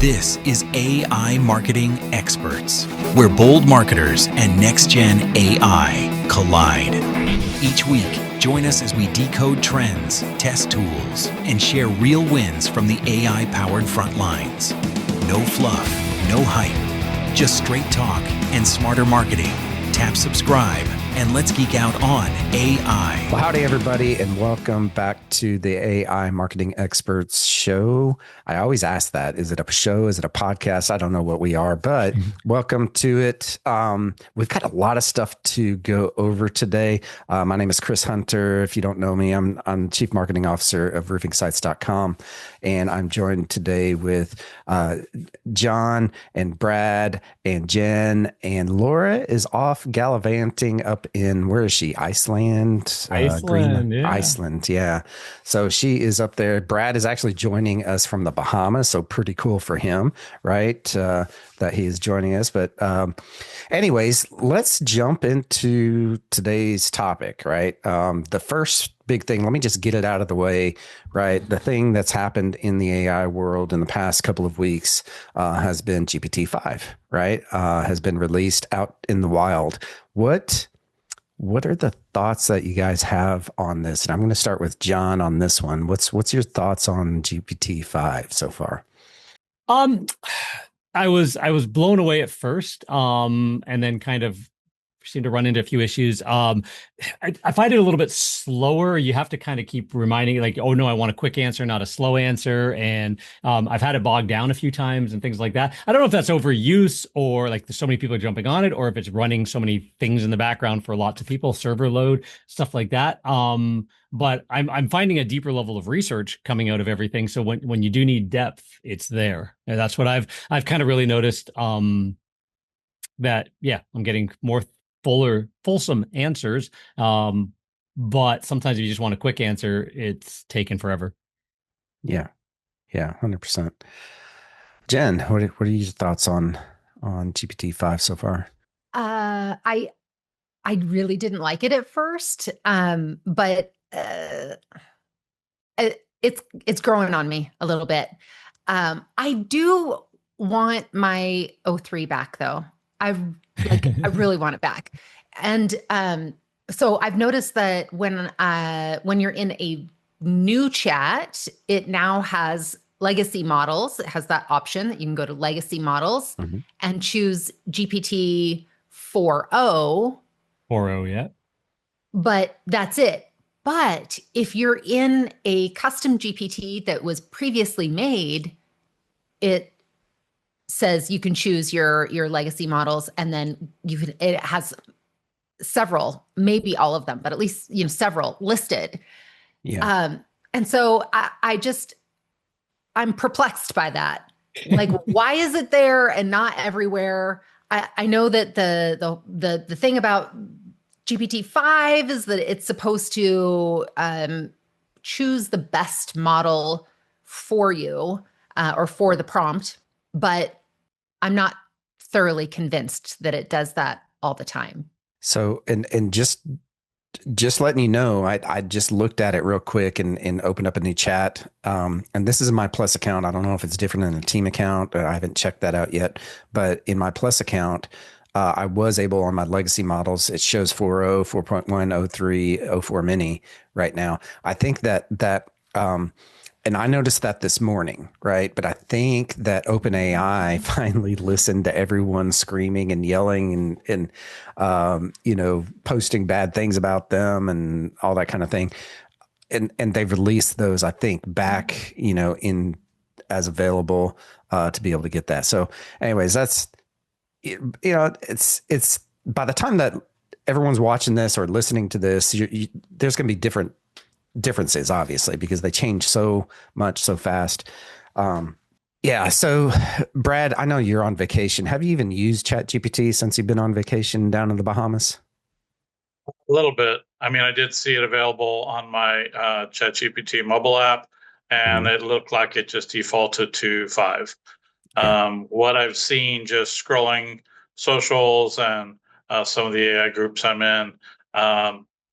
This is AI Marketing Experts, where bold marketers and next-gen AI collide. Each week, join us as we decode trends, test tools, and share real wins from the AI-powered front lines. No fluff, no hype, just straight talk and smarter marketing. Tap subscribe and let's geek out on AI. Well, howdy, everybody, and welcome back to the AI Marketing Experts Show. I always ask that. Is it a show? Is it a podcast? I don't know what we are, but welcome to it. We've got a lot of stuff to go over today. My name is Chris Hunter. If you don't know me, I'm Chief Marketing Officer of roofingsites.com, and I'm joined today with John and Brad and Jen, and Laura is off gallivanting up in, where is she? Iceland? Iceland, yeah. Iceland, yeah. So she is up there. Brad is actually joining us from the Bahamas, so pretty cool for him, right? That he is joining us. But anyways, let's jump into today's topic, right? The first big thing, let me just get it out of the way, right? The thing that's happened in the AI world in the past couple of weeks has been GPT-5, right? Has been released out in the wild. What are the thoughts that you guys have on this? And I'm going to start with John on this one. What's your thoughts on GPT-5 so far? I was blown away at first, and then kind of seemed to run into a few issues. I find it a little bit slower. You have to kind of keep reminding, like, oh no, I want a quick answer, not a slow answer. And I've had it bogged down a few times and things like that. I don't know if that's overuse or like there's so many people jumping on it, or if it's running so many things in the background for lots of people, server load, stuff like that. But I'm finding a deeper level of research coming out of everything. So when you do need depth, it's there. And that's what I've kind of really noticed. That I'm getting more fulsome answers. But sometimes if you just want a quick answer, it's taken forever. Yeah, 100%. Jen, what are your thoughts on GPT-5 so far? I really didn't like it at first, but it's growing on me a little bit. I do want my O3 back, though. I really want it back. And so I've noticed that when you're in a new chat, it now has legacy models. It has that option that you can go to legacy models and choose GPT 4.0. 4.0, yeah. But that's it. But if you're in a custom GPT that was previously made, it says you can choose your legacy models, and then it has several, maybe all of them, but at least several listed. Yeah. And so I'm perplexed by that. Like, why is it there and not everywhere? I know that the thing about GPT-5 is that it's supposed to choose the best model for you or for the prompt, but I'm not thoroughly convinced that it does that all the time. So, and just letting you know, I just looked at it real quick and opened up a new chat. And this is my Plus account. I don't know if it's different than a team account. I haven't checked that out yet. But in my Plus account, I was able, on my legacy models, it shows 4.0, 4.1, 03, 04 mini right now. I think that and I noticed that this morning, right? But I think that OpenAI finally listened to everyone screaming and yelling and posting bad things about them and all that kind of thing. And they've released those, I think, back, in as available to be able to get that. So anyways, that's, it's by the time that everyone's watching this or listening to this, there's going to be differences, obviously, because they change so much so fast. So Brad, I know you're on vacation. Have you even used ChatGPT since you've been on vacation down in the Bahamas? A little bit. I mean, I did see it available on my ChatGPT mobile app, and it looked like it just defaulted to 5. What I've seen just scrolling socials and some of the AI groups I'm in,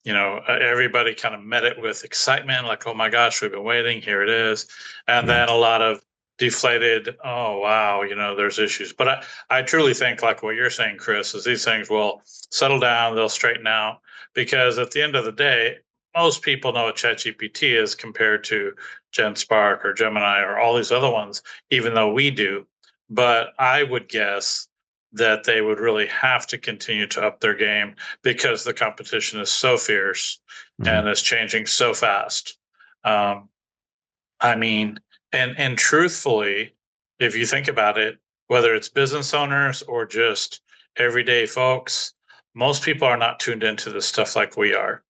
everybody kind of met it with excitement, like, oh my gosh, we've been waiting, here it is. And then a lot of deflated. Oh, wow, there's issues. But I truly think, like what you're saying, Chris, is these things will settle down, they'll straighten out, because at the end of the day, most people know what ChatGPT is compared to GenSpark or Gemini or all these other ones, even though we do. But I would guess that they would really have to continue to up their game because the competition is so fierce and is changing so fast. I mean, and truthfully, if you think about it, whether it's business owners or just everyday folks, most people are not tuned into this stuff like we are.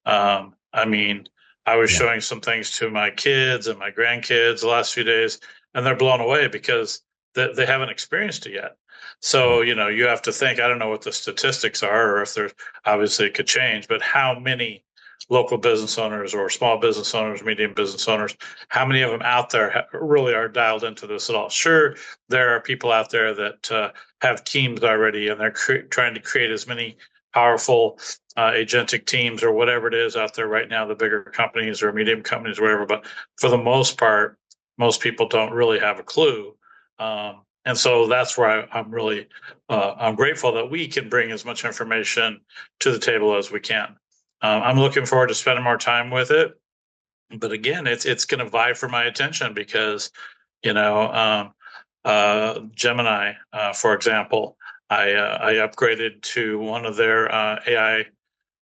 I mean, I was showing some things to my kids and my grandkids the last few days, and they're blown away because they haven't experienced it yet. So, you have to think, I don't know what the statistics are, or if there's, obviously it could change, but how many local business owners or small business owners, medium business owners, how many of them out there really are dialed into this at all? Sure, there are people out there that have teams already, and they're trying to create as many powerful agentic teams or whatever it is out there right now, the bigger companies or medium companies, or whatever. But for the most part, most people don't really have a clue. And so that's where I'm really I'm grateful that we can bring as much information to the table as we can. I'm looking forward to spending more time with it, but again, it's going to vie for my attention because, Gemini, for example, I upgraded to one of their AI. I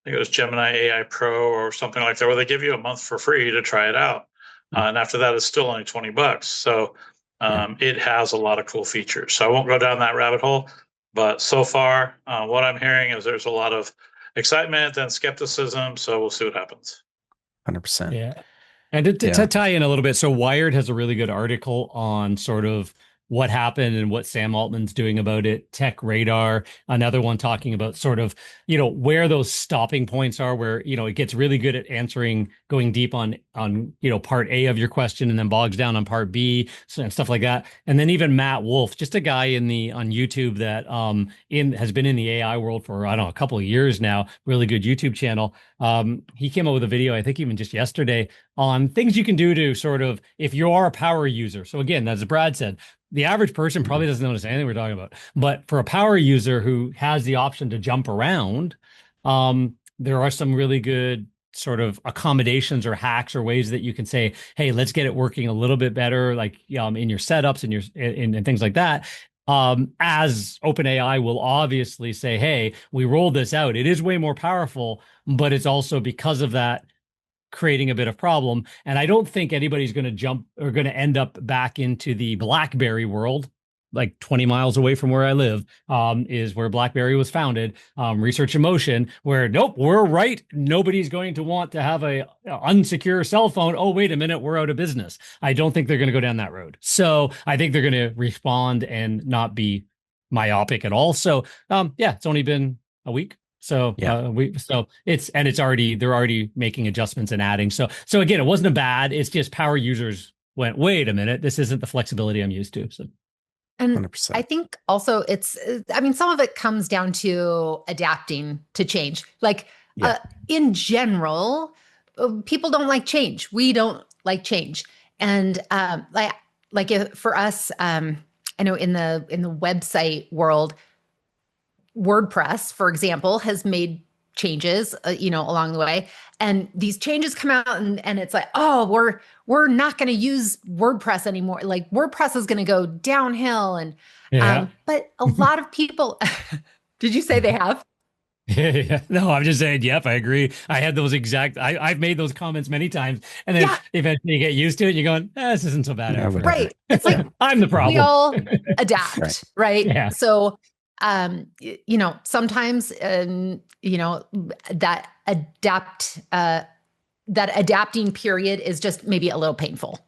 think it was Gemini AI Pro or something like that, where they give you a month for free to try it out, and after that, it's still only $20. So it has a lot of cool features. So I won't go down that rabbit hole, but so far, what I'm hearing is there's a lot of excitement and skepticism. So we'll see what happens. 100%. Yeah. And to tie in a little bit, so Wired has a really good article on sort of what happened and what Sam Altman's doing about it. Tech Radar, another one talking about sort of, where those stopping points are, where, it gets really good at answering, going deep on, part A of your question and then bogs down on part B and stuff like that. And then even Matt Wolf, just a guy on YouTube that has been in the AI world for, I don't know, a couple of years now, really good YouTube channel. He came up with a video, I think even just yesterday, on things you can do to sort of, if you are a power user. So again, as Brad said, the average person probably doesn't notice anything we're talking about. But for a power user who has the option to jump around, there are some really good sort of accommodations or hacks or ways that you can say, hey, let's get it working a little bit better, like in your setups and things like that. As OpenAI will obviously say, hey, we rolled this out. It is way more powerful, but it's also because of that creating a bit of problem. And I don't think anybody's going to jump or going to end up back into the BlackBerry world, like 20 miles away from where I live, is where BlackBerry was founded, Research in Motion, where, nope, we're right. Nobody's going to want to have a unsecure cell phone. Oh, wait a minute, we're out of business. I don't think they're going to go down that road. So I think they're going to respond and not be myopic at all. So it's only been a week. So they're already making adjustments and adding. So again, it wasn't a bad, it's just power users went, wait a minute, this isn't the flexibility I'm used to. So. And 100%. I think also some of it comes down to adapting to change. Like in general, people don't like change. We don't like change. And for us, I know in the website world, WordPress, for example, has made changes, along the way. And these changes come out and it's like, oh, we're not going to use WordPress anymore. Like WordPress is going to go downhill. And, but a lot of people, did you say they have? Yeah. No, I'm just saying, yep, I agree. I had those I've made those comments many times. And then eventually you get used to it and you're going, this isn't so bad. Right. It's like, I'm the problem. We all adapt, right? Yeah. So, sometimes, that adapting period is just maybe a little painful.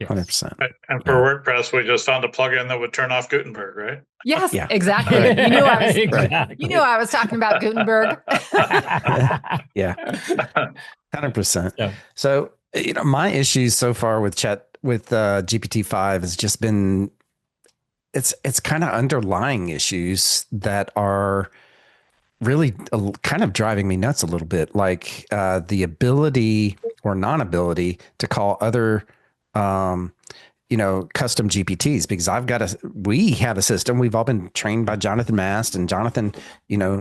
100%. And for WordPress, we just found a plugin that would turn off Gutenberg, right? Yes, exactly. You knew I was talking about Gutenberg. Yeah, 100%. Yeah. So, my issues so far with GPT-5 has just been, it's kind of underlying issues that are really kind of driving me nuts a little bit, like the ability or non-ability to call other custom GPTs, because we have a system. We've all been trained by Jonathan Mast, and Jonathan,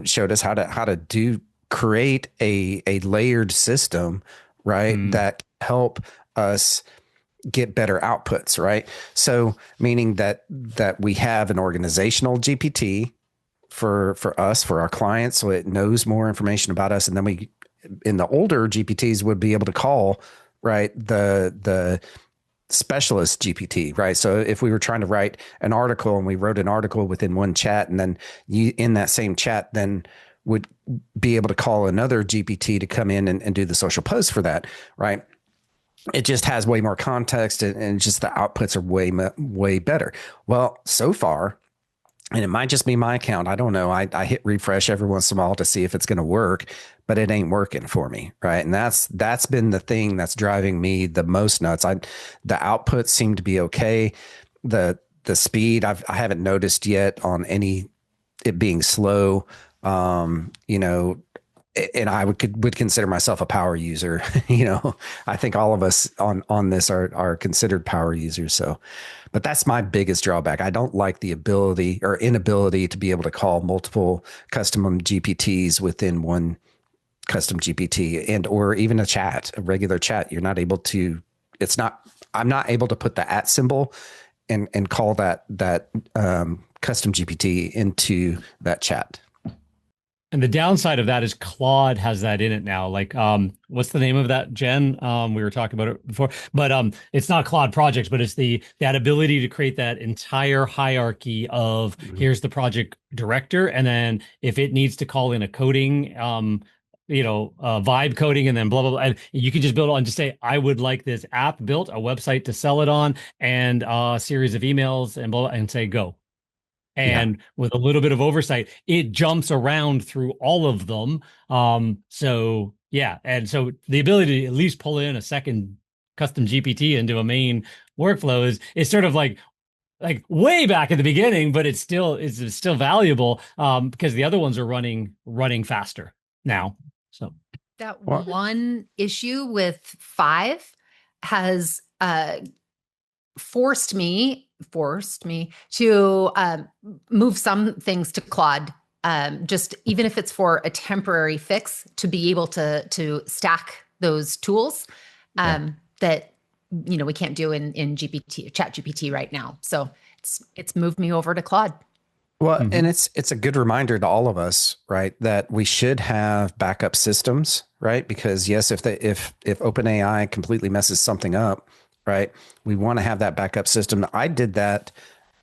showed us how to create a layered system, right? That help us get better outputs, right? So meaning that we have an organizational GPT for us, for our clients, so it knows more information about us. And then we, in the older GPTs, would be able to call, right, the specialist GPT, right? So if we were trying to write an article and we wrote an article within one chat, and then you in that same chat then would be able to call another GPT to come in and do the social post for that, right? It just has way more context, and just the outputs are way better. Well, so far, and it might just be my account, I don't know. I hit refresh every once in a while to see if it's going to work, but it ain't working for me, right? And that's been the thing that's driving me the most nuts. The outputs seem to be okay. The speed I haven't noticed yet on it being slow. And I would consider myself a power user. I think all of us on this are considered power users. So, but that's my biggest drawback. I don't like the ability or inability to be able to call multiple custom GPTs within one custom GPT, or even a regular chat. You're not able to. I'm not able to put the @ symbol and call that custom GPT into that chat. And the downside of that is Claude has that in it now. Like, what's the name of that, Jen? We were talking about it before, but it's not Claude projects, but it's that ability to create that entire hierarchy of here's the project director, and then if it needs to call in a coding, vibe coding, and then blah blah blah, and you can just build it on, just say, I would like this app built, a website to sell it on, and a series of emails, and blah, and say go. And with a little bit of oversight, it jumps around through all of them. So the ability to at least pull in a second custom GPT into a main workflow is sort of like way back at the beginning, but it's still valuable because the other ones are running faster now. So that one issue with 5 has forced me to move some things to Claude, just even if it's for a temporary fix, to be able to stack those tools that we can't do in ChatGPT right now. So it's moved me over to Claude. Well, and it's a good reminder to all of us, right, that we should have backup systems, right? Because yes, if OpenAI completely messes something up, right, we want to have that backup system. I did that.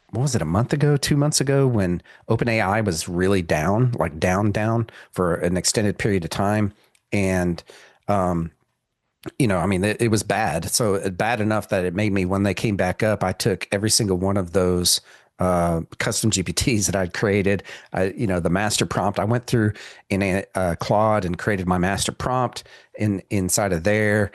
What was it, a month ago, 2 months ago, when OpenAI was really down, like down for an extended period of time, and it was bad. So bad enough that it made me, when they came back up, I took every single one of those custom GPTs that I'd created, the master prompt. I went through in Claude and created my master prompt inside of there,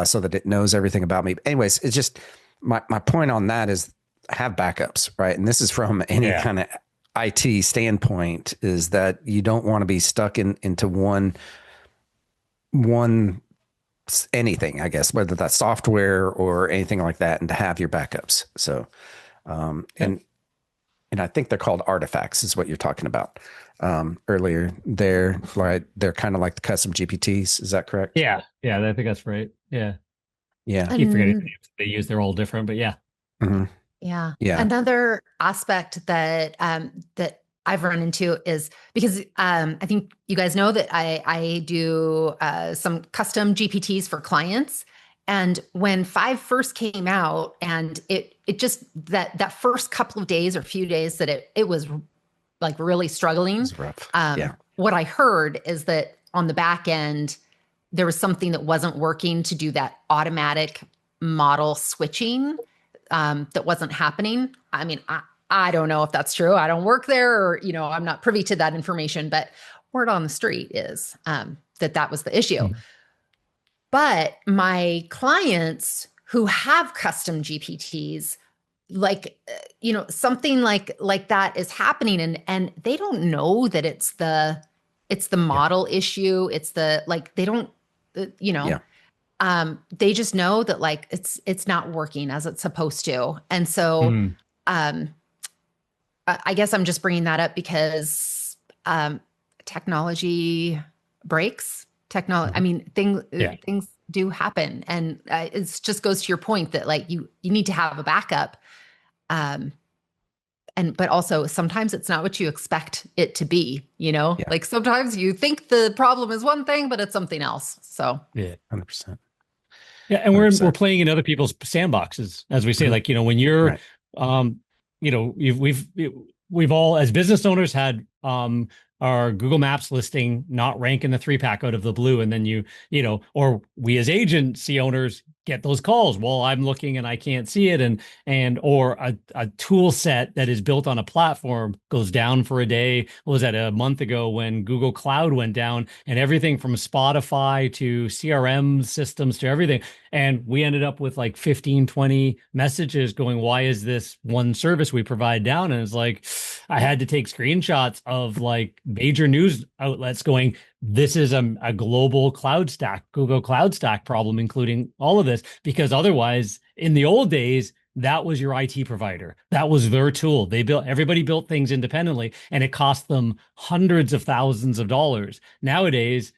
so that it knows everything about me. But anyways, it's just my point on that is have backups, right? And this is from any kind of IT standpoint, is that you don't want to be stuck into one anything, I guess, whether that's software or anything like that, and to have your backups. So, and I think they're called artifacts, is what you're talking about earlier. They're kind of like the custom GPTs. Is that correct? Yeah, I think that's right. Yeah. I keep forgetting the names they use. They're all different, but yeah. Mm-hmm. Yeah. Another aspect that that I've run into is because I think you guys know that I do some custom GPTs for clients. And when 5 first came out, and it just that first couple of days or few days that it was like really struggling. It was rough. What I heard is that on the back end, there was something that wasn't working to do that automatic model switching that wasn't happening. I mean, I don't know if that's true. I don't work there, or, I'm not privy to that information, but word on the street is that was the issue. But my clients who have custom GPTs, something like that is happening, and they don't know that it's the model issue. It's the, they don't, They just know that like it's not working as it's supposed to. And so um, I guess I'm just bringing that up because technology breaks. Technology. I mean, things do happen, and it just goes to your point that like you need to have a backup. But also sometimes it's not what you expect it to be. Yeah. Like sometimes you think the problem is one thing, but it's something else. So Yeah. 100%. Yeah, and we're 100%. playing in other people's sandboxes, as we say. Mhm. Like, when you're, Right. we've all as business owners had our Google Maps listing not rank in the 3-pack out of the blue, and then or we as agency owners get those calls. Well, I'm looking and I can't see it, or a tool set that is built on a platform goes down for a day. What was that, a month ago when Google Cloud went down, and everything from Spotify to CRM systems to everything. And we ended up with like 15, 20 messages going, why is this one service we provide down? And it's like, I had to take screenshots of like major news outlets going, this is a global cloud stack, Google Cloud Stack problem, including all of this, because otherwise, in the old days, that was your IT provider. That was their tool. Everybody built things independently, and it cost them hundreds of thousands of dollars. Nowadays,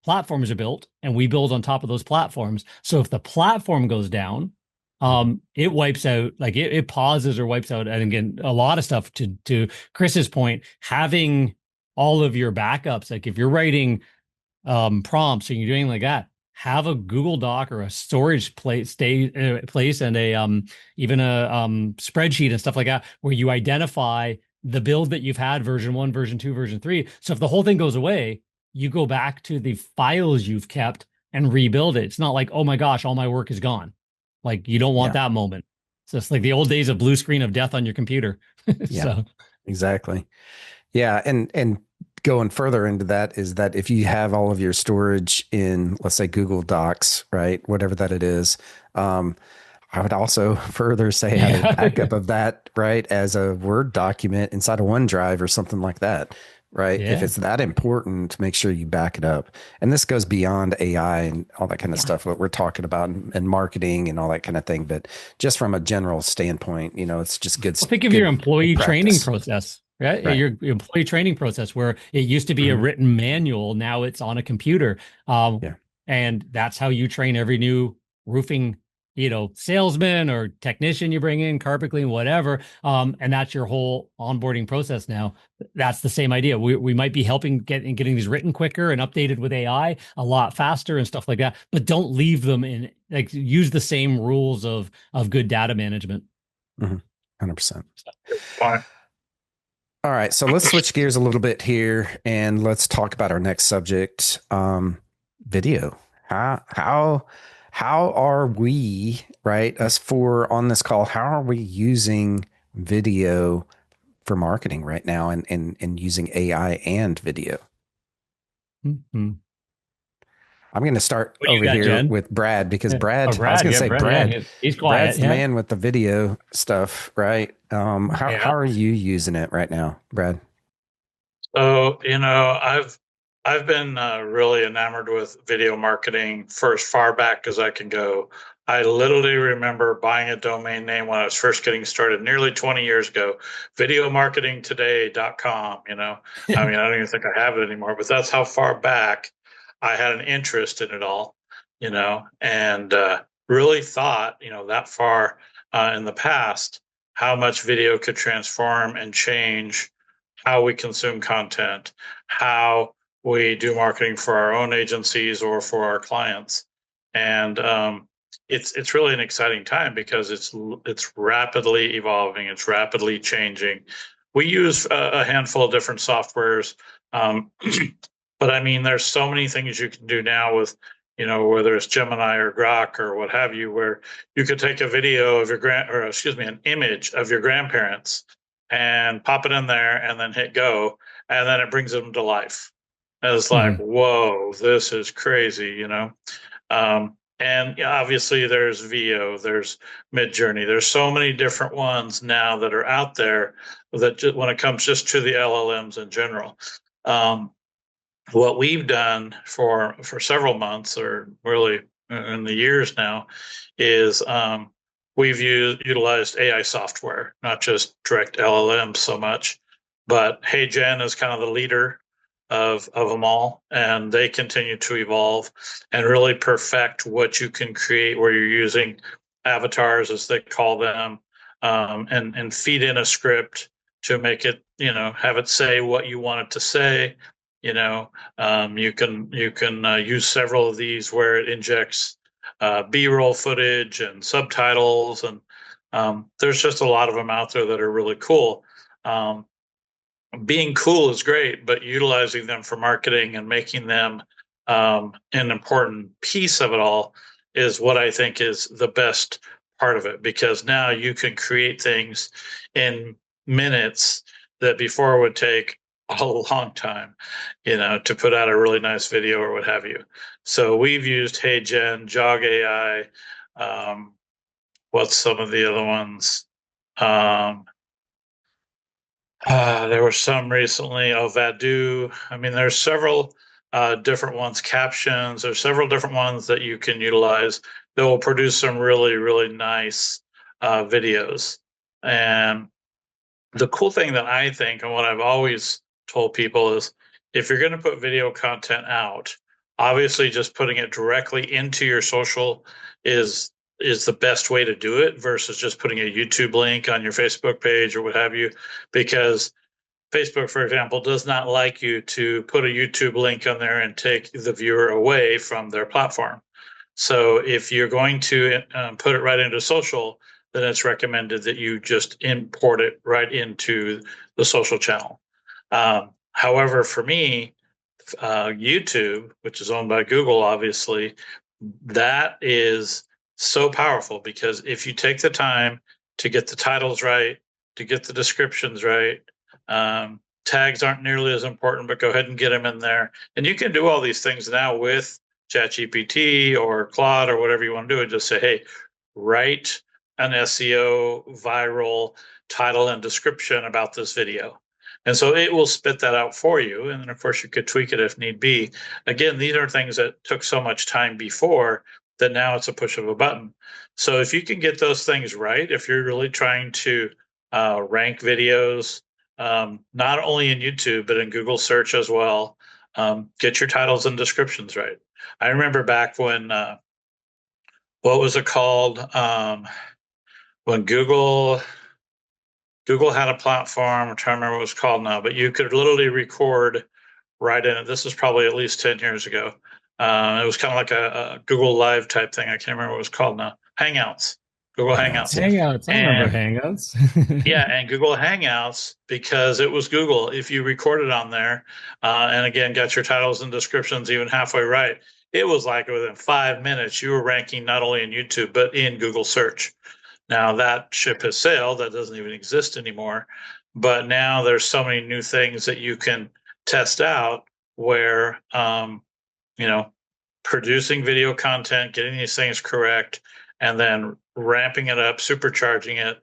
platforms are built and we build on top of those platforms. So if the platform goes down, it wipes out, like it pauses or wipes out. And again, a lot of stuff to Chris's point, having all of your backups, like if you're writing prompts and you're doing like that, have a Google Doc or a storage place and a even a spreadsheet and stuff like that, where you identify the build that you've had, version 1, version 2, version 3. So if the whole thing goes away, you go back to the files you've kept and rebuild it. It's not like, oh my gosh, all my work is gone. Like, you don't want that moment. So it's like the old days of blue screen of death on your computer. Yeah, exactly. Yeah. And going further into that is that if you have all of your storage in, let's say, Google Docs, right, whatever that it is, I would also further say have a backup of that, right, as a Word document inside of OneDrive or something like that, right? If it's that important, make sure you back it up. And this goes beyond AI and all that kind of stuff, what we're talking about, and marketing and all that kind of thing. But just from a general standpoint, it's just good. Well, think of your employee training process. Right? Your employee training process, where it used to be a written manual, now it's on a computer. And that's how you train every new roofing, salesman or technician you bring in, carpet clean, whatever. And that's your whole onboarding process now. That's the same idea. We might be helping getting these written quicker and updated with AI a lot faster and stuff like that. But don't leave them in, like, use the same rules of good data management. 100%. Fine. All right, so let's switch gears a little bit here and let's talk about our next subject, video. How are we, right, us four on this call, how are we using video for marketing right now and using AI and video? I'm going to start over here, Jen? With Brad, because Brad, I was going to say, Brad, he's quiet. Brad's the man with the video stuff, right? How are you using it right now, Brad? So, I've been really enamored with video marketing for as far back as I can go. I literally remember buying a domain name when I was first getting started nearly 20 years ago, videomarketingtoday.com, I mean, I don't even think I have it anymore, but that's how far back I had an interest in it all, and really thought, that far in the past, how much video could transform and change how we consume content, how we do marketing for our own agencies or for our clients. And it's really an exciting time because it's rapidly evolving, it's rapidly changing. We use a handful of different softwares, but I mean, there's so many things you can do now with, whether it's Gemini or Grok or what have you, where you could take a video of an image of your grandparents and pop it in there and then hit go, and then it brings them to life. And it's like, whoa, this is crazy, and obviously there's VO, there's Midjourney, there's so many different ones now that are out there that when it comes just to the LLMs in general. What we've done for several months, or really in the years now is we've utilized AI software, not just direct LLM so much, but HeyGen is kind of the leader of them all, and they continue to evolve and really perfect what you can create where you're using avatars, as they call them, and feed in a script to make it, have it say what you want it to say. You can use several of these where it injects B-roll footage and subtitles, and there's just a lot of them out there that are really cool. Being cool is great, but utilizing them for marketing and making them an important piece of it all is what I think is the best part of it, because now you can create things in minutes that before would take a long time, to put out a really nice video or what have you. So we've used HeyGen, Jog AI. What's some of the other ones? There were some recently. Vadu. I mean, there's several different ones. Captions. There's several different ones that you can utilize that will produce some really, really nice videos. And the cool thing that I think, and what I've always told people, is if you're going to put video content out, obviously just putting it directly into your social is the best way to do it versus just putting a YouTube link on your Facebook page or what have you, because Facebook, for example, does not like you to put a YouTube link on there and take the viewer away from their platform. So if you're going to put it right into social, then it's recommended that you just import it right into the social channel. However, for me, YouTube, which is owned by Google, obviously, that is so powerful, because if you take the time to get the titles right, to get the descriptions right, tags aren't nearly as important, but go ahead and get them in there. And you can do all these things now with ChatGPT or Claude or whatever you want to do, and just say, hey, write an SEO viral title and description about this video. And so it will spit that out for you. And then, of course, you could tweak it if need be. Again, these are things that took so much time before that now it's a push of a button. So if you can get those things right, if you're really trying to rank videos, not only in YouTube, but in Google search as well, get your titles and descriptions right. I remember back when, what was it called? When Google had a platform, I'm trying to remember what it was called now, but you could literally record right in it. This was probably at least 10 years ago. It was kind of like a Google Live type thing. I can't remember what it was called now. Hangouts. Google Hangouts. Hangouts. I remember Hangouts. Yeah, and Google Hangouts, because it was Google. If you recorded on there, and again, got your titles and descriptions even halfway right, it was like within 5 minutes, you were ranking not only in YouTube, but in Google search. Now that ship has sailed. That doesn't even exist anymore. But now there's so many new things that you can test out where, producing video content, getting these things correct, and then ramping it up, supercharging it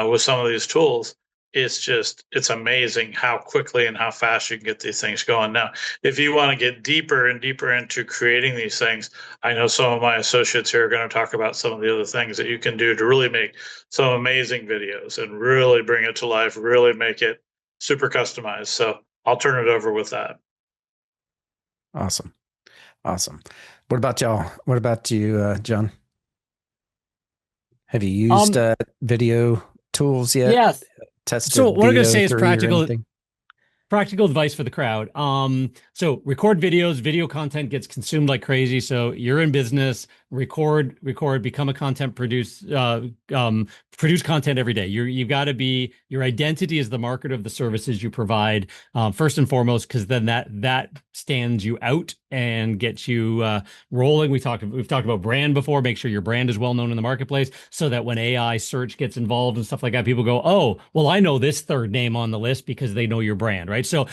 with some of these tools. It's amazing how quickly and how fast you can get these things going. Now, if you want to get deeper and deeper into creating these things, I know some of my associates here are going to talk about some of the other things that you can do to really make some amazing videos and really bring it to life, really make it super customized. So I'll turn it over with that. Awesome. What about y'all? What about you, John? Have you used video tools yet? Yes. Tested so what I'm going to say is anything? practical advice for the crowd. So record videos, video content gets consumed like crazy. So you're in business, record, become a content produce content every day. You've got to be, your identity is the market of the services you provide, first and foremost, because then that stands you out and gets you rolling. We've talked about brand before. Make sure your brand is well known in the marketplace, so that when AI search gets involved and stuff like that, people go, oh, well, I know this third name on the list because they know your brand, right? So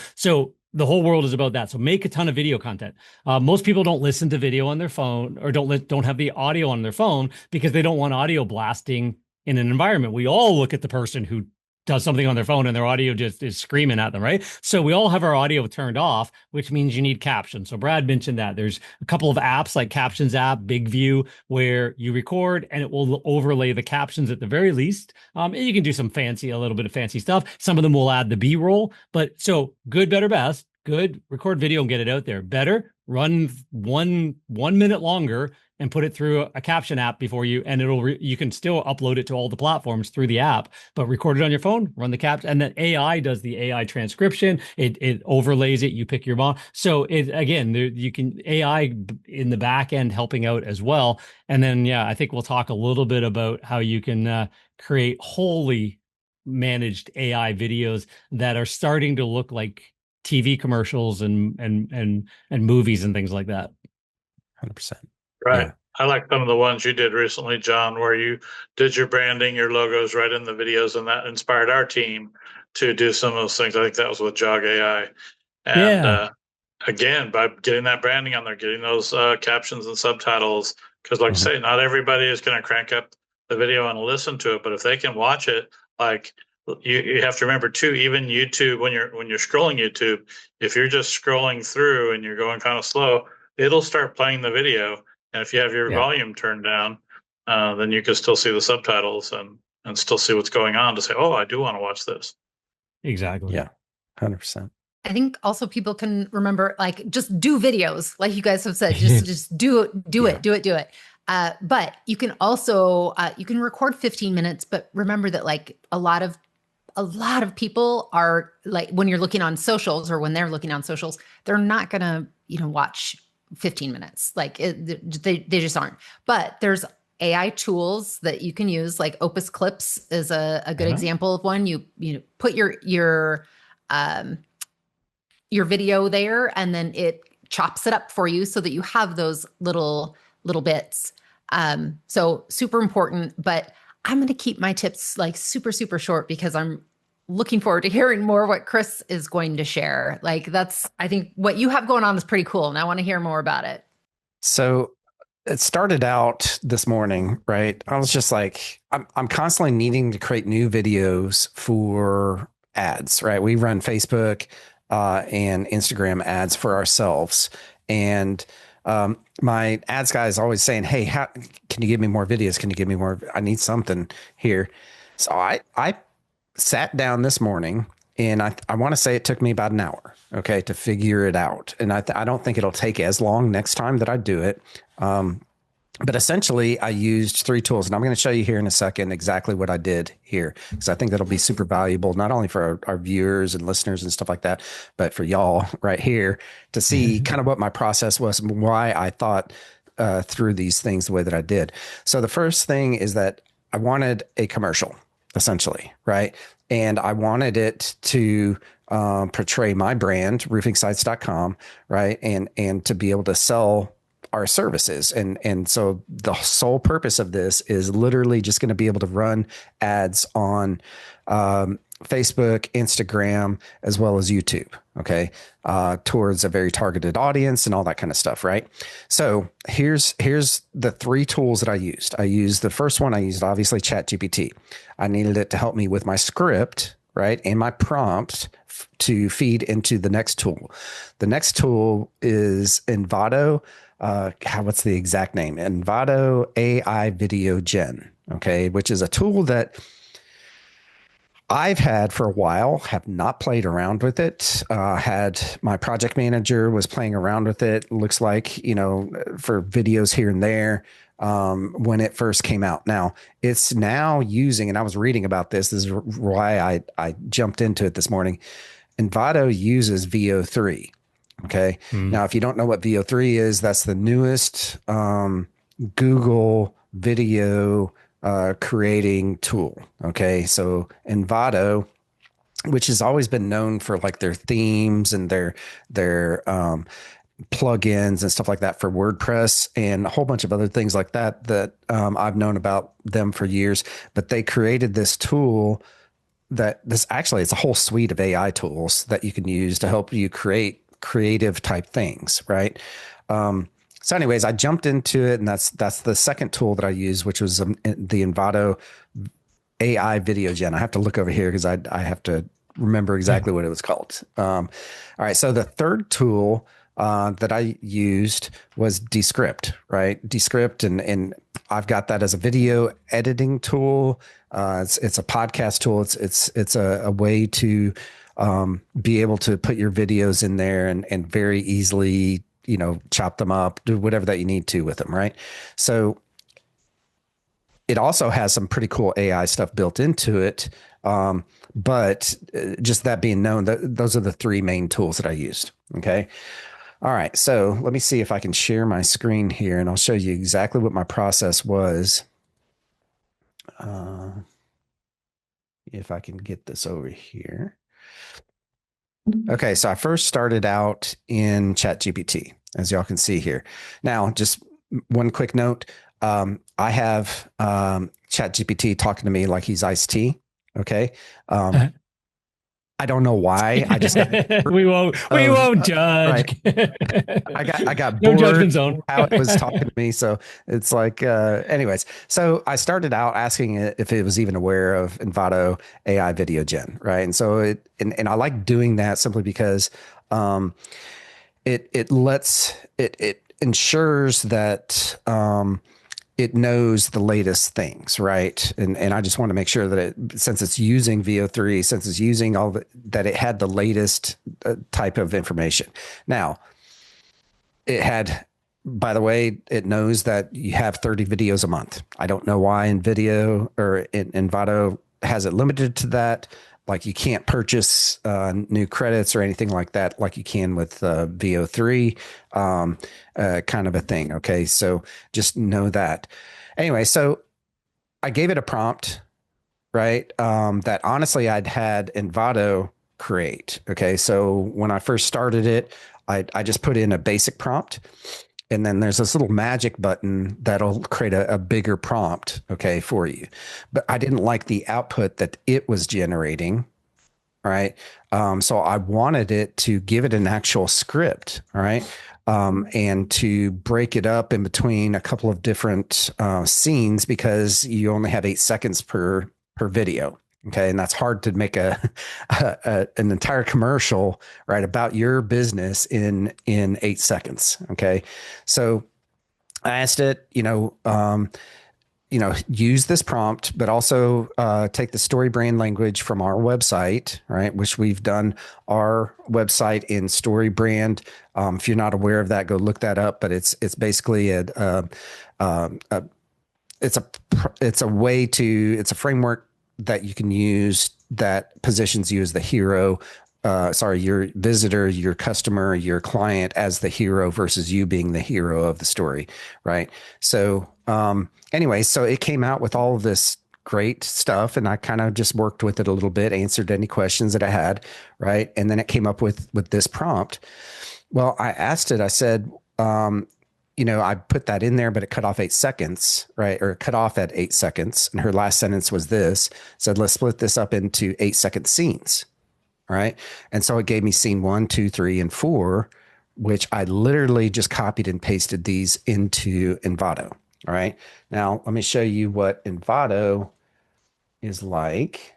the whole world is about that. So make a ton of video content. Most people don't listen to video on their phone, or don't have the audio on their phone, because they don't want audio blasting in an environment. We all look at the person who does something on their phone and their audio just is screaming at them, right? So we all have our audio turned off, which means you need captions. So Brad mentioned that there's a couple of apps like Captions app, Big View, where you record and it will overlay the captions at the very least. And you can do a little bit of fancy stuff. Some of them will add the B-roll, but so good, better, best. Good, record video and get it out there. Better, run 1 minute longer and put it through a caption app before you, and you can still upload it to all the platforms through the app, but record it on your phone, run the caps, and then AI does the AI transcription. It overlays it. You pick your mom. So you can AI in the back end helping out as well. And then I think we'll talk a little bit about how you can create wholly managed AI videos that are starting to look like TV commercials and movies and things like that. 100%. Right. Yeah. I like some of the ones you did recently, John, where you did your branding, your logos right in the videos, and that inspired our team to do some of those things. I think that was with Jog AI. And again, by getting that branding on there, getting those captions and subtitles, because like I say, not everybody is going to crank up the video and listen to it, but if they can watch it, like you have to remember too, even YouTube, when you're scrolling YouTube, if you're just scrolling through and you're going kind of slow, it'll start playing the video. And if you have your volume turned down, then you can still see the subtitles and still see what's going on to say, oh, I do want to watch this. Exactly. Yeah. 100%. I think also people can remember, like, just do videos, like you guys have said, just do it. But you can also, you can record 15 minutes, but remember that like a lot of people are like, when you're looking on socials or when they're looking on socials, they're not going to, watch 15 minutes. Like they just aren't. But there's AI tools that you can use, like Opus Clips is a good example of one. You put your video there, and then it chops it up for you so that you have those little bits. So super important. But I'm going to keep my tips like super, super short because I'm looking forward to hearing more what Chris is going to share. Like I think what you have going on is pretty cool, and I want to hear more about it. So it started out this morning, right? I was just like, I'm constantly needing to create new videos for ads, right? We run Facebook and Instagram ads for ourselves. And my ads guy is always saying, hey, can you give me more videos? Can you give me more? I need something here. So I sat down this morning, and I want to say it took me about an hour, okay, to figure it out. And I don't think it'll take as long next time that I do it. But essentially, I used 3 tools, and I'm going to show you here in a second exactly what I did here, because I think that'll be super valuable, not only for our viewers and listeners and stuff like that, but for y'all right here to see kind of what my process was and why I thought through these things the way that I did. So the first thing is that I wanted a commercial, essentially, right? And I wanted it to portray my brand, roofingsites.com, right? And to be able to sell our services. And so the sole purpose of this is literally just going to be able to run ads on Facebook, Instagram, as well as YouTube, okay, towards a very targeted audience and all that kind of stuff, right? So here's the 3 tools that I used. The first one I used, obviously, ChatGPT. I needed it to help me with my script, right, and my prompt to feed into the next tool. The next tool is Envato. What's the exact name? Envato AI Video Gen, okay, which is a tool that I've had for a while, have not played around with it. Had my project manager was playing around with it. Looks like, for videos here and there when it first came out. Now it's now using, and I was reading about this. This is why I jumped into it this morning. Envato uses VO3. Okay. Now, if you don't know what VO3 is, that's the newest Google video creating tool. Okay. So Envato, which has always been known for like their themes and their plugins and stuff like that for WordPress and a whole bunch of other things like that I've known about them for years, but they created this tool it's a whole suite of AI tools that you can use to help you create creative type things. Right. So anyways, I jumped into it, and that's the second tool that I used, which was the Envato AI video gen. I have to look over here because I have to remember exactly what it was called. All right. So the third tool that I used was Descript, right? Descript, and I've got that as a video editing tool. It's a podcast tool. It's a way to be able to put your videos in there and very easily, chop them up, do whatever that you need to with them, right? So it also has some pretty cool AI stuff built into it. But just that being known, those are the three main tools that I used. Okay. All right. So let me see if I can share my screen here and I'll show you exactly what my process was. If I can get this over here. Okay. So I first started out in ChatGPT, as y'all can see here. Now, just one quick note. I have ChatGPT talking to me like he's iced tea. Okay. I don't know why. I just we won't judge. Right. I got no bored judgment zone. how it was talking to me. So it's like, anyways. So I started out asking it if it was even aware of Envato AI video gen, right? And so and I like doing that simply because it ensures that it knows the latest things, right? And I just want to make sure that since it's using VO3, since it's using that it had the latest type of information. Now, it had, by the way, it knows that you have 30 videos a month. I don't know why Envato has it limited to that. Like you can't purchase new credits or anything like that, like you can with VO3, kind of a thing. Okay, so just know that. Anyway, so I gave it a prompt, right? That honestly I'd had Envato create. Okay, so when I first started it, I just put in a basic prompt. And then there's this little magic button that'll create a bigger prompt, okay, for you. But I didn't like the output that it was generating, right? So I wanted it to give it an actual script, all right, and to break it up in between a couple of different scenes because you only have 8 seconds per video. Okay. And that's hard to make an entire commercial, right, about your business in 8 seconds. Okay. So I asked it, use this prompt, but also take the story brand language from our website, right, which we've done our website in story brand. If you're not aware of that, go look that up. But it's basically it's a framework that you can use that positions you as the hero. Your visitor, your customer, your client as the hero versus you being the hero of the story, right? So anyway, so it came out with all of this great stuff, and I kind of just worked with it a little bit, answered any questions that I had, right? And then it came up with this prompt. Well, I asked it, I said, I put that in there, but it cut off 8 seconds, right? Or it cut off at 8 seconds. And her last sentence was this, said, let's split this up into 8-second scenes. Right. And so it gave me scene 1, 2, 3, and 4, which I literally just copied and pasted these into Envato. All right. Now, let me show you what Envato is like.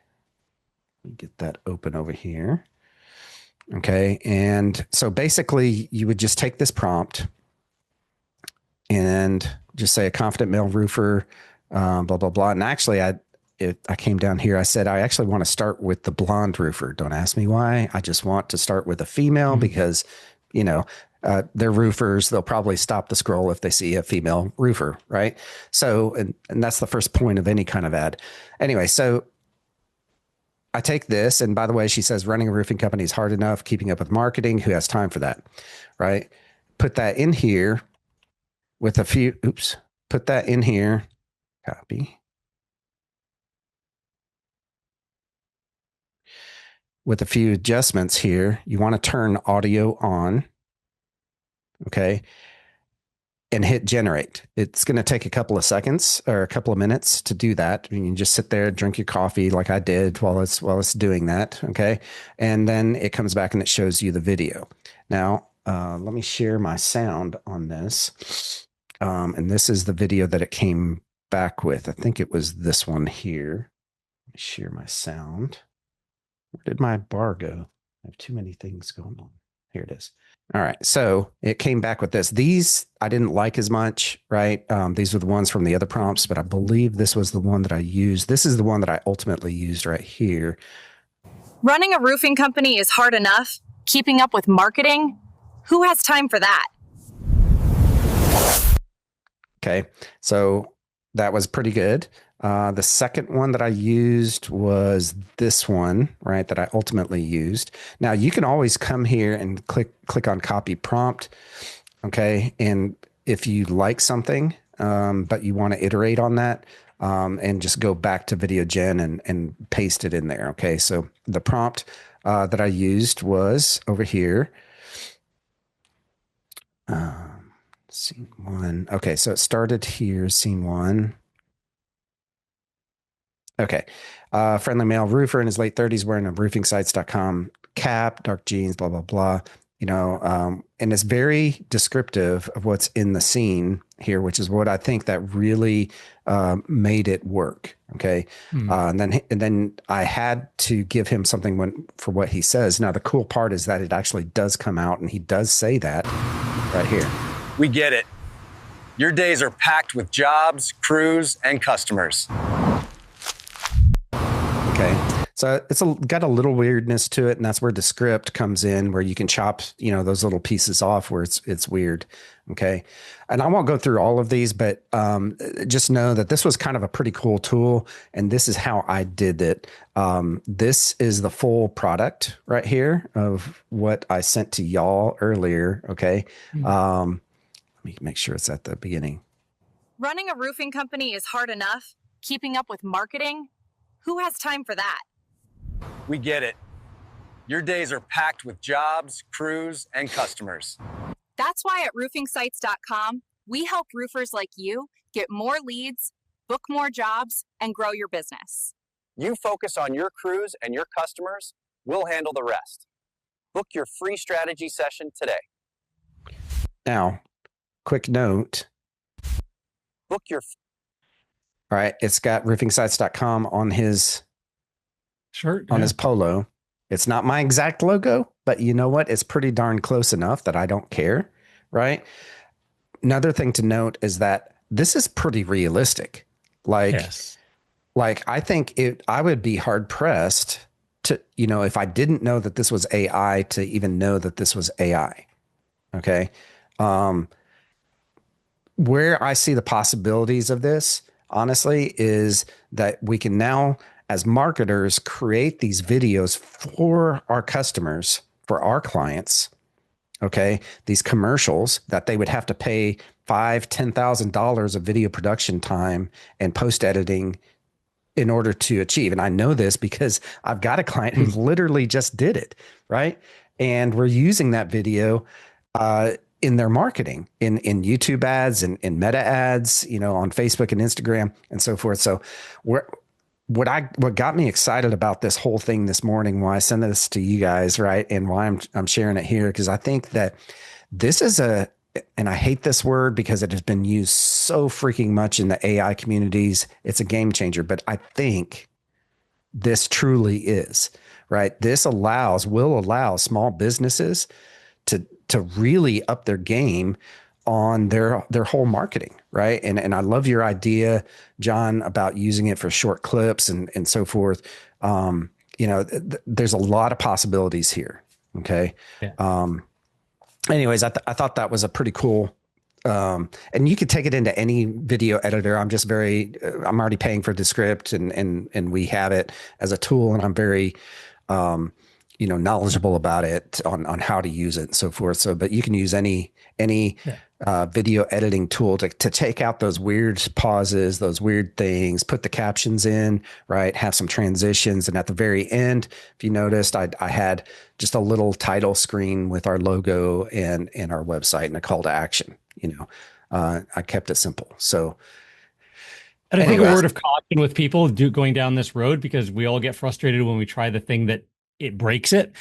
Let me get that open over here. Okay. And so basically, you would just take this prompt and just say a confident male roofer, blah, blah, blah. And actually, I came down here, I said, I actually want to start with the blonde roofer. Don't ask me why. I just want to start with a female because, they're roofers. They'll probably stop the scroll if they see a female roofer, right? So, and that's the first point of any kind of ad. Anyway, so I take this, and by the way, she says, running a roofing company is hard enough, keeping up with marketing. Who has time for that, right? Put that in here with a few, put that in here, copy. With a few adjustments here, you want to turn audio on, okay, and hit generate. It's going to take a couple of seconds or a couple of minutes to do that. You can just sit there, drink your coffee like I did while it's doing that, okay, and then it comes back and it shows you the video. Now, let me share my sound on this, and this is the video that it came back with. I think it was this one here. Share my sound. Where did my bar go? I have too many things going on. Here it is. All right. So it came back with this. These I didn't like as much, right? These were the ones from the other prompts, but I believe this was the one that I used. This is the one that I ultimately used right here. Running a roofing company is hard enough. Keeping up with marketing? Who has time for that? Okay. So that was pretty good. The second one that I used was this one, right? That I ultimately used. Now you can always come here and click on copy prompt. Okay. And if you like something, but you want to iterate on that, and just go back to video gen and paste it in there. Okay. So the prompt, that I used was over here. Scene one. Okay. So it started here, scene one. Okay. Friendly male roofer in his late 30s wearing a roofingsites.com cap, dark jeans, blah, blah, blah. And it's very descriptive of what's in the scene here, which is what I think that really made it work. Okay. And then I had to give him something for what he says. Now, the cool part is that it actually does come out, and he does say that right here. We get it. Your days are packed with jobs, crews, and customers. Okay. So it's got a little weirdness to it, and that's where the script comes in, where you can chop, those little pieces off where it's weird. Okay. And I won't go through all of these, but just know that this was kind of a pretty cool tool, and this is how I did it. This is the full product right here of what I sent to y'all earlier. Okay. Let me make sure it's at the beginning. Running a roofing company is hard enough. Keeping up with marketing? Who has time for that? We get it. Your days are packed with jobs, crews, and customers. That's why at roofingsites.com, we help roofers like you get more leads, book more jobs, and grow your business. You focus on your crews and your customers, we'll handle the rest. Book your free strategy session today. Now, quick note. Book your... All right. It's got roofingsites.com on his shirt, on his polo. It's not my exact logo, but you know what? It's pretty darn close enough that I don't care. Right. Another thing to note is that this is pretty realistic. Like I think I would be hard pressed to, if I didn't know that this was AI, to even know that this was AI. Okay. Where I see the possibilities of this, honestly, is that we can now, as marketers, create these videos for our customers, for our clients. Okay. These commercials that they would have to pay $5,000-$10,000 of video production time and post editing in order to achieve. And I know this because I've got a client who literally just did it. Right. And we're using that video, in their marketing, in YouTube ads and in meta ads, on Facebook and Instagram and so forth. So what got me excited about this whole thing this morning, why I sent this to you guys, right, and why I'm sharing it here, because I think that this is and I hate this word because it has been used so freaking much in the AI communities. It's a game changer, but I think this truly is, right? This will allow small businesses to really up their game on their whole marketing, right? And I love your idea, John, about using it for short clips and so forth. There's a lot of possibilities here. Okay. Yeah. Anyways, I thought that was a pretty cool. And you could take it into any video editor. I'm already paying for Descript and we have it as a tool, and I'm very, knowledgeable about it on how to use it and so forth. So, but you can use any video editing tool to take out those weird pauses, those weird things, put the captions in, right? Have some transitions. And at the very end, if you noticed, I had just a little title screen with our logo and our website and a call to action. I kept it simple. So, and I think a word of caution with people going down this road, because we all get frustrated when we try the thing that it breaks it,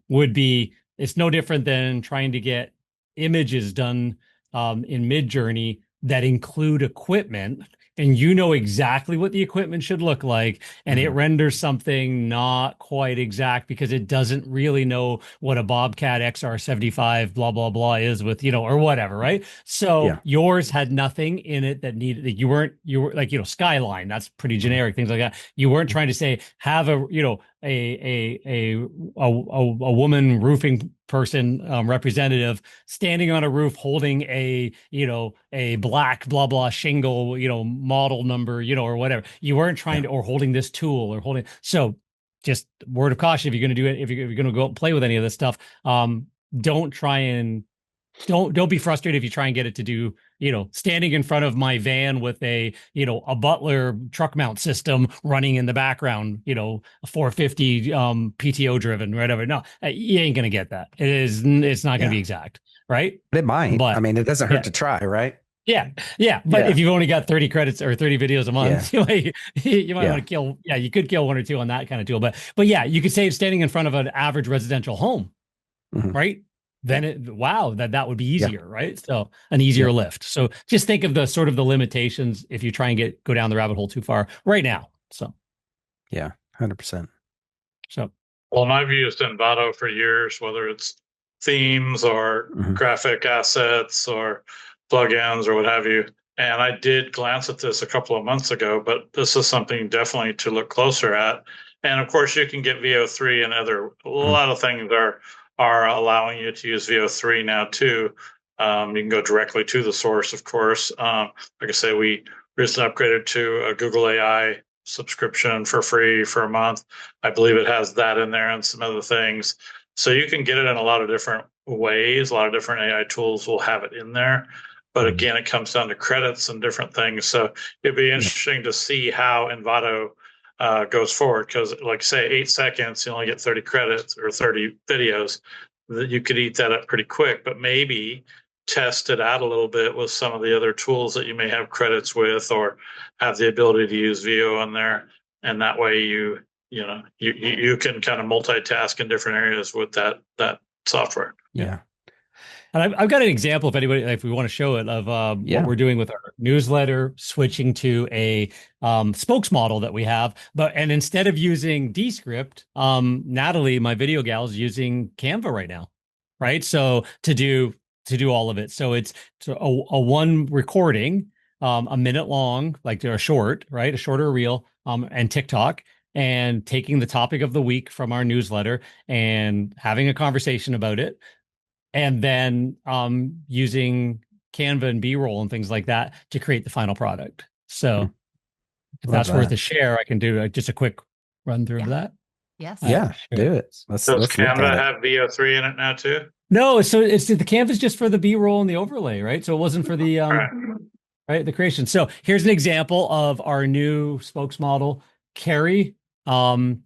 would be, it's no different than trying to get images done in Midjourney that include equipment and you know exactly what the equipment should look like, and it renders something not quite exact because it doesn't really know what a Bobcat XR75 blah blah blah is with, or whatever, right? So Yeah. yours had nothing in it that needed, you were like, Skyline, that's pretty generic, things like that. You weren't trying to say have a, a woman roofing person, representative standing on a roof holding a black blah blah shingle, model number, or whatever. You weren't trying to, or holding this tool or holding. So just word of caution, if you're going to do it, if you're going to go out and play with any of this stuff, don't try and don't be frustrated if you try and get it to do, standing in front of my van with a Butler truck mount system running in the background, a 450 PTO driven, whatever. No, you ain't going to get that. It's not going to be exact, right? It might, but I mean, it doesn't hurt to try, right? Yeah. But if you've only got 30 credits or 30 videos a month, you might want to kill. Yeah, you could kill one or two on that kind of tool. But yeah, you could say standing in front of an average residential home, right? Then that would be easier, right? So an easier lift. So just think of the sort of the limitations if you try and go down the rabbit hole too far right now. So yeah, 100%. So well, and I've used Envato for years, whether it's themes or graphic assets or plugins or what have you. And I did glance at this a couple of months ago, but this is something definitely to look closer at. And of course, you can get VO3 and a lot of things are allowing you to use VO3 now too. You can go directly to the source, of course. Like I say, we recently upgraded to a Google AI subscription for free for a month. I believe it has that in there and some other things. So you can get it in a lot of different ways. A lot of different AI tools will have it in there. But again, it comes down to credits and different things. So it'd be interesting to see how Envato goes forward, because like say 8 seconds, you only get 30 credits or 30 videos. That you could eat that up pretty quick, but maybe test it out a little bit with some of the other tools that you may have credits with or have the ability to use VO on there. And that way you can kind of multitask in different areas with that software. Yeah. And I've got an example, if we want to show it, of what we're doing with our newsletter, switching to a spokes model that we have. And instead of using Descript, Natalie, my video gal, is using Canva right now, right? So to do all of it. So it's a one recording, a minute long, like a short, right? A shorter reel, and TikTok, and taking the topic of the week from our newsletter and having a conversation about it. And then using Canva and B-roll and things like that to create the final product. So if that's worth a share, I can do just a quick run through of that. Yes. Yeah, do it. Does Canva have VO3 in it now too? No, so it's the Canva's just for the B-roll and the overlay, right? So it wasn't for the right, the creation. So here's an example of our new spokes model, Carrie, from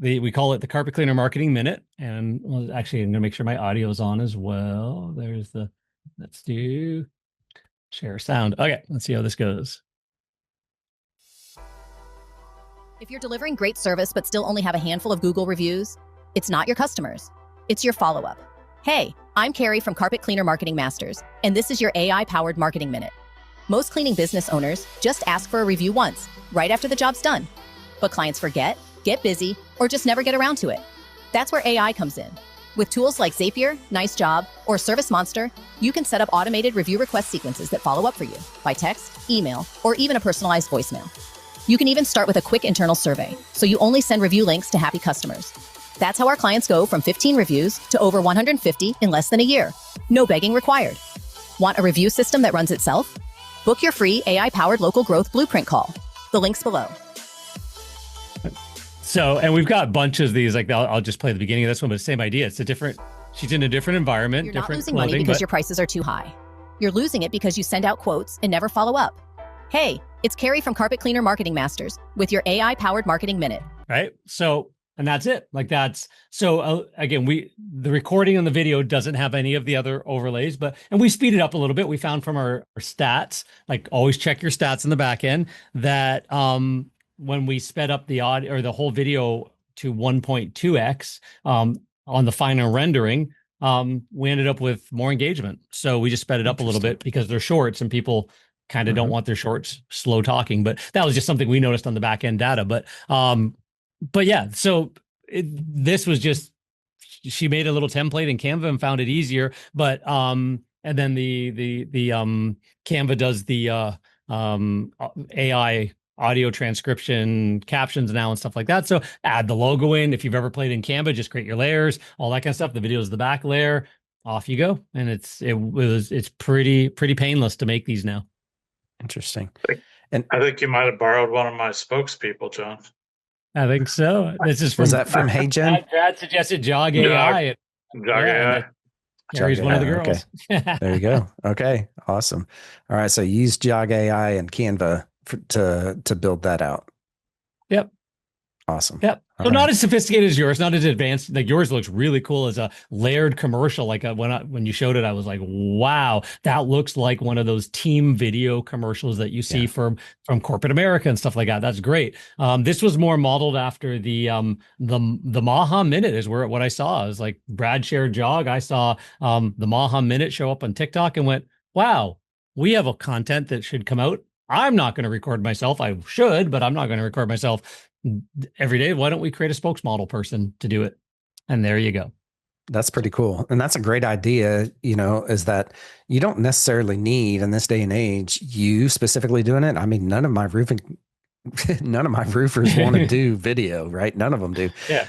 we call it the Carpet Cleaner Marketing Minute. And actually, I'm going to make sure my audio is on as well. Let's do share sound. Okay, let's see how this goes. If you're delivering great service but still only have a handful of Google reviews, it's not your customers, it's your follow-up. Hey, I'm Carrie from Carpet Cleaner Marketing Masters, and this is your AI-powered marketing minute. Most cleaning business owners just ask for a review once, right after the job's done. But clients forget, get busy, or just never get around to it. That's where AI comes in. With tools like Zapier, Nice Job, or Service Monster, you can set up automated review request sequences that follow up for you by text, email, or even a personalized voicemail. You can even start with a quick internal survey, so you only send review links to happy customers. That's how our clients go from 15 reviews to over 150 in less than a year. No begging required. Want a review system that runs itself? Book your free AI-powered local growth blueprint call. The link's below. So, and we've got bunches of these, like I'll just play the beginning of this one, but same idea. She's in a different environment. You're not losing money because your prices are too high. You're losing it because you send out quotes and never follow up. Hey, it's Carrie from Carpet Cleaner Marketing Masters with your AI-powered marketing minute. Right. So, and that's it. Again, the recording and the video doesn't have any of the other overlays, and we speed it up a little bit. We found from our stats, like always check your stats in the back end, that when we sped up the audio or the whole video to 1.2x on the final rendering, we ended up with more engagement. So we just sped it up a little bit because they're shorts and people kind of don't want their shorts slow talking. But that was just something we noticed on the back end data. But yeah, so this was just, she made a little template in Canva and found it easier. But and then the Canva does the AI audio transcription captions now and stuff like that. So add the logo in. If you've ever played in Canva, just create your layers, all that kind of stuff. The video is the back layer. Off you go. And it's pretty painless to make these now. Interesting. And I think you might have borrowed one of my spokespeople, John. I think so. This is Was that from HeyGen? Brad suggested Jog AI. Jog AI. Carrie's one of the girls. Okay. There you go. Okay. Awesome. All right. So use Jog AI and Canva to build that out. Yep. Awesome. Yep. So not as sophisticated as yours, not as advanced. Like yours looks really cool as a layered commercial. Like when you showed it, I was like, wow, that looks like one of those team video commercials that you see from corporate America and stuff like that. That's great. This was more modeled after the Maha Minute is what I saw. It was like Brad shared Jog. I saw the Maha Minute show up on TikTok and went, wow, we have a content that should come out. I'm not going to record myself. I should, but I'm not going to record myself every day. Why don't we create a spokesmodel person to do it? And there you go. That's pretty cool. And that's a great idea, is that you don't necessarily need in this day and age, you specifically doing it. I mean, none of my roofers want to do video, right? None of them do. Yeah.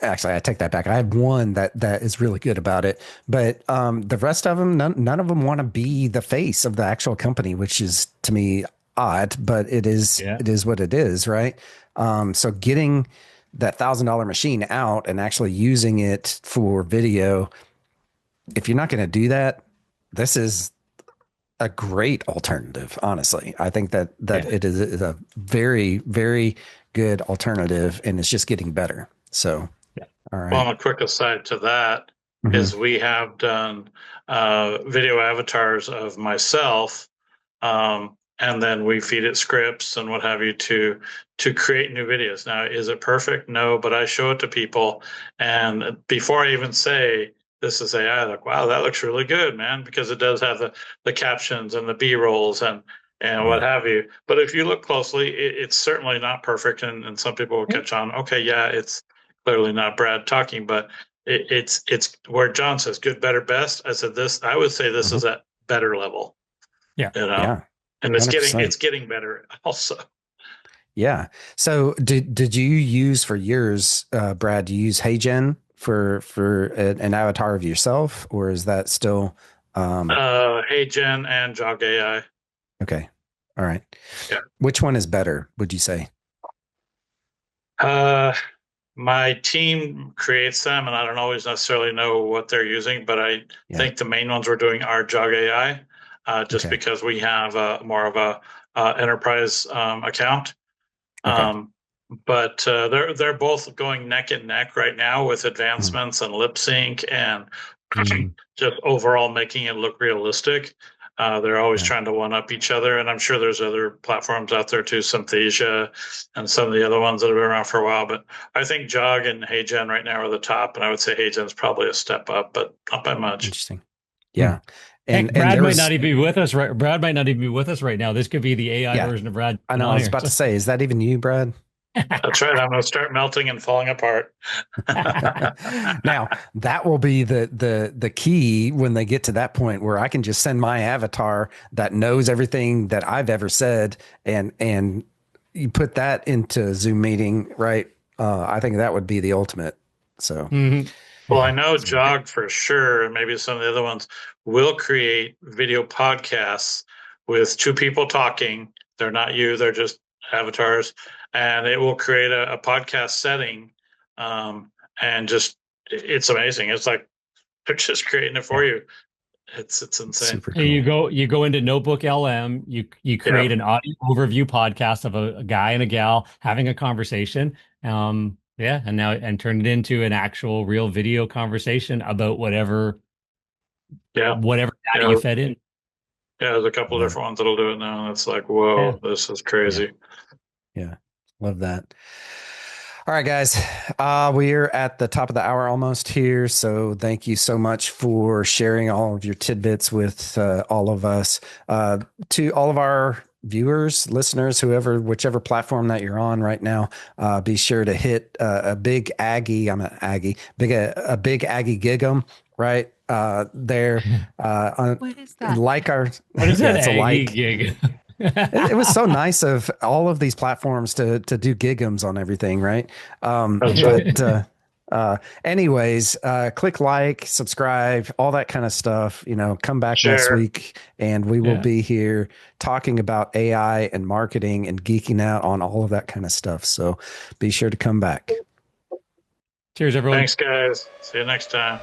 Actually, I take that back. I have one that is really good about it, but the rest of them, none of them want to be the face of the actual company, which is to me odd, but it is what it is, right? So getting that $1,000 machine out and actually using it for video, if you're not going to do that, this is a great alternative. Honestly, I think that it is a very, very good alternative, and it's just getting better. So, all right. Well, a quick aside to that is we have done video avatars of myself, and then we feed it scripts and what have you to create new videos. Now, is it perfect? No, but I show it to people, and before I even say this is AI, like, wow, that looks really good, man, because it does have the captions and the B-rolls and what have you. But if you look closely, it's certainly not perfect, and some people will catch on. Okay, yeah, it's clearly not Brad talking, but it's where John says good, better, best. I said this. I would say this is at better level. Yeah. Yeah. And it's getting better also. Yeah. So did you use for years, Brad? Do you use HeyGen for an avatar of yourself, or is that still HeyGen and Jog AI? Okay. All right. Yeah. Which one is better, would you say? My team creates them, and I don't always necessarily know what they're using, but I think the main ones we're doing are Jog AI, just because we have more of a enterprise account. But they're both going neck and neck right now with advancements and lip sync and just overall making it look realistic. They're always trying to one up each other, and I'm sure there's other platforms out there too, Synthesia and some of the other ones that have been around for a while. But I think Jog and HeyGen right now are the top, and I would say HeyGen is probably a step up, but not by much. Interesting. Yeah. And Brad might not even be with us, right? Brad might not even be with us right now. This could be the AI version of Brad. I know. I was about to say, is that even you, Brad? That's right. I'm going to start melting and falling apart. Now, that will be the key when they get to that point where I can just send my avatar that knows everything that I've ever said, and you put that into Zoom meeting, right? I think that would be the ultimate. So, well, I know Jog for sure, and maybe some of the other ones will create video podcasts with two people talking. They're not you; they're just avatars. And it will create a podcast setting, and just it's amazing. It's like they're just creating it for you. It's insane. Super cool. You go into Notebook LM. You create an audio overview podcast of a guy and a gal having a conversation. And turn it into an actual real video conversation about whatever data you fed in. Yeah, there's a couple of different ones that'll do it now, and it's like, whoa, this is crazy. Yeah. Love that. All right, guys. We're at the top of the hour almost here. So thank you so much for sharing all of your tidbits with all of us. To all of our viewers, listeners, whoever, whichever platform that you're on right now, be sure to hit a big Aggie. I'm an Aggie, a big Aggie gig 'em right there. What is that? Like our, What is that it's a Aggie like. gig? It was so nice of all of these platforms to do gigums on everything, right? That's right. But anyways, click like, subscribe, all that kind of stuff. Come back next Share. week, and we will Yeah. be here talking about AI and marketing and geeking out on all of that kind of stuff. So be sure to come back. Cheers, everyone. Thanks, guys. See you next time.